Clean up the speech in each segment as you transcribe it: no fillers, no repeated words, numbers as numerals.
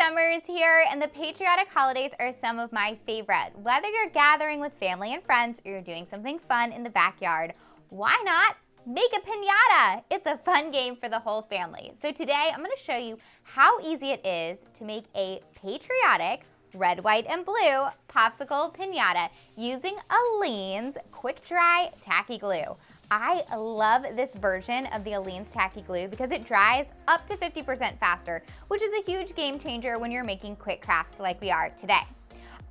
Summer is here, and the patriotic holidays are some of my favorite. Whether you're gathering with family and friends or you're doing something fun in the backyard, why not make a piñata? It's a fun game for the whole family. So today I'm going to show you how easy it is to make a patriotic red, white, and blue popsicle piñata using Aleene's quick dry tacky glue. I love this version of the Aleene's tacky glue because it dries up to 50% faster, which is a huge game changer when you're making quick crafts like we are today.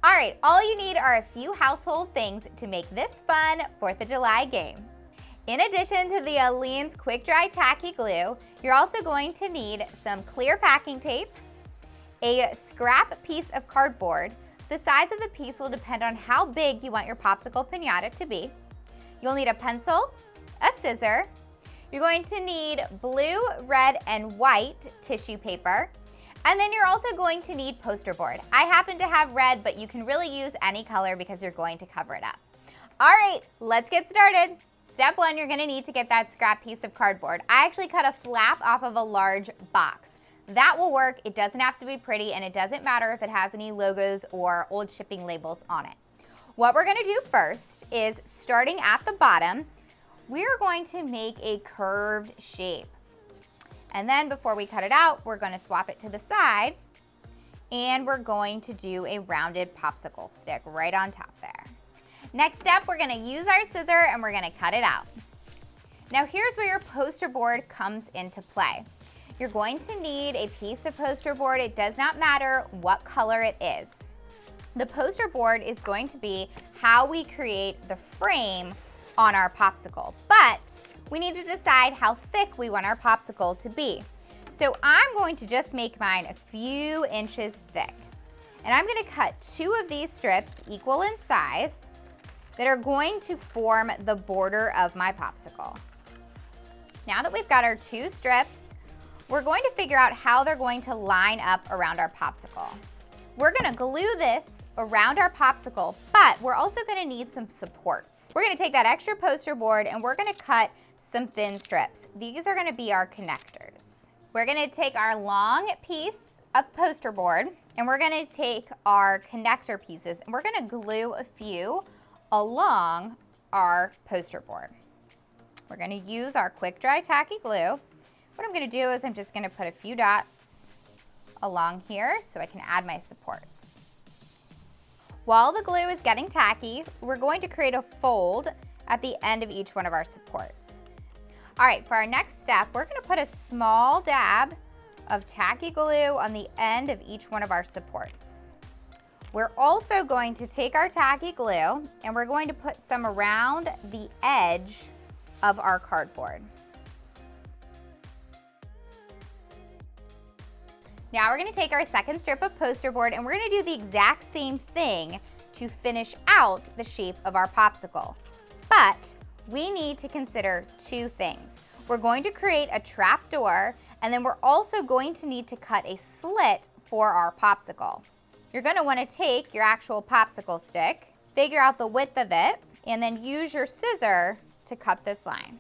All right, all you need are a few household things to make this fun 4th of July game. In addition to the Aleene's quick dry tacky glue, you're also going to need some clear packing tape, a scrap piece of cardboard. The size of the piece will depend on how big you want your popsicle piñata to be. You'll need a pencil, a scissor. You're going to need blue, red, and white tissue paper. And then you're also going to need poster board. I happen to have red, but you can really use any color because you're going to cover it up. All right, let's get started. Step 1, you're gonna need to get that scrap piece of cardboard. I actually cut a flap off of a large box. That will work. It doesn't have to be pretty, and it doesn't matter if it has any logos or old shipping labels on it. What we're gonna do first is, starting at the bottom, we're going to make a curved shape. And then before we cut it out, we're gonna swap it to the side, and we're going to do a rounded popsicle stick right on top there. Next step, we're gonna use our scissor and we're gonna cut it out. Now here's where your poster board comes into play. You're going to need a piece of poster board. It does not matter what color it is. The poster board is going to be how we create the frame on our popsicle, but we need to decide how thick we want our popsicle to be. So I'm going to just make mine a few inches thick. And I'm gonna cut 2 of these strips equal in size that are going to form the border of my popsicle. Now that we've got our 2 strips, we're going to figure out how they're going to line up around our popsicle. We're gonna glue this around our popsicle, but we're also gonna need some supports. We're gonna take that extra poster board and we're gonna cut some thin strips. These are gonna be our connectors. We're gonna take our long piece of poster board and we're gonna take our connector pieces and we're gonna glue a few along our poster board. We're gonna use our quick dry tacky glue. What I'm gonna do is I'm just gonna put a few dots along here so I can add my supports. While the glue is getting tacky, we're going to create a fold at the end of each one of our supports. All right, for our next step, we're gonna put a small dab of tacky glue on the end of each one of our supports. We're also going to take our tacky glue and we're going to put some around the edge of our cardboard. Now we're gonna take our second strip of poster board and we're gonna do the exact same thing to finish out the shape of our popsicle. But we need to consider 2 things. We're going to create a trap door, and then we're also going to need to cut a slit for our popsicle. You're gonna wanna take your actual popsicle stick, figure out the width of it, and then use your scissor to cut this line.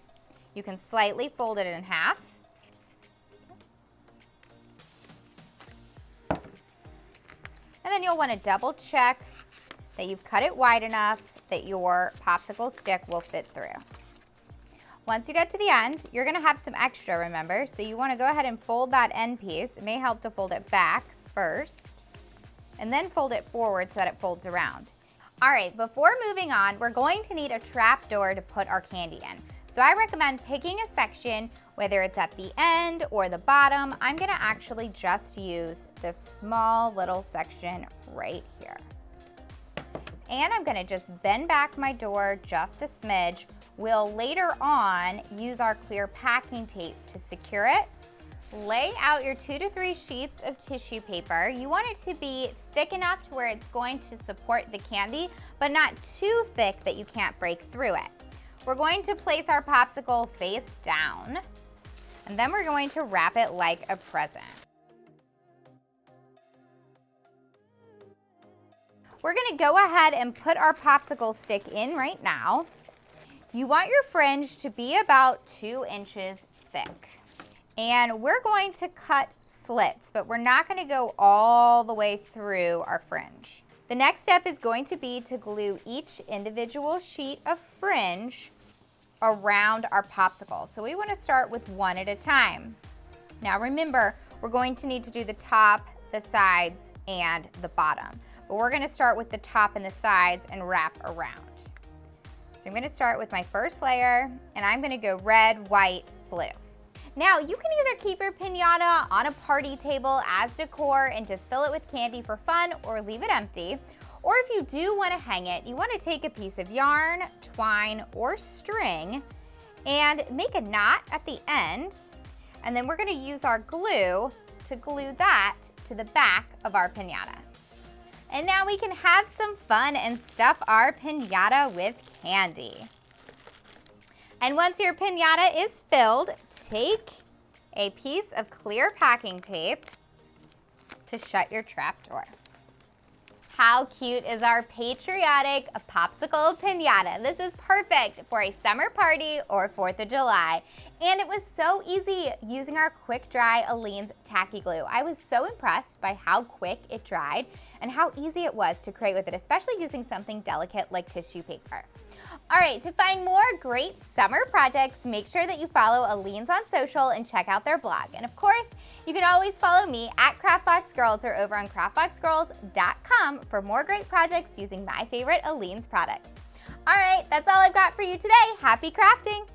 You can slightly fold it in half. And then you'll want to double check that you've cut it wide enough that your popsicle stick will fit through. Once you get to the end, you're going to have some extra, remember? So you want to go ahead and fold that end piece. It may help to fold it back first, and then fold it forward so that it folds around. All right, before moving on, we're going to need a trap door to put our candy in. So I recommend picking a section, whether it's at the end or the bottom. I'm gonna actually just use this small little section right here. And I'm gonna just bend back my door just a smidge. We'll later on use our clear packing tape to secure it. Lay out your 2 to 3 sheets of tissue paper. You want it to be thick enough to where it's going to support the candy, but not too thick that you can't break through it. We're going to place our popsicle face down, and then we're going to wrap it like a present. We're gonna go ahead and put our popsicle stick in right now. You want your fringe to be about 2 inches thick. And we're going to cut slits, but we're not going to go all the way through our fringe. The next step is going to be to glue each individual sheet of fringe around our popsicle. So we want to start with one at a time. Now remember, we're going to need to do the top, the sides, and the bottom. But we're going to start with the top and the sides and wrap around. So I'm going to start with my first layer, and I'm going to go red, white, blue. Now you can either keep your piñata on a party table as decor and just fill it with candy for fun, or leave it empty. Or if you do want to hang it, you want to take a piece of yarn, twine, or string and make a knot at the end. And then we're going to use our glue to glue that to the back of our piñata. And now we can have some fun and stuff our piñata with candy. And once your piñata is filled, take a piece of clear packing tape to shut your trap door. How cute is our patriotic popsicle piñata? This is perfect for a summer party or 4th of July. And it was so easy using our quick dry Aleene's tacky glue. I was so impressed by how quick it dried and how easy it was to create with it, especially using something delicate like tissue paper. All right, to find more great summer projects, make sure that you follow Aleene's on social and check out their blog. And of course, you can always follow me at CraftboxGirls or over on craftboxgirls.com for more great projects using my favorite Aleene's products. All right, that's all I've got for you today. Happy crafting!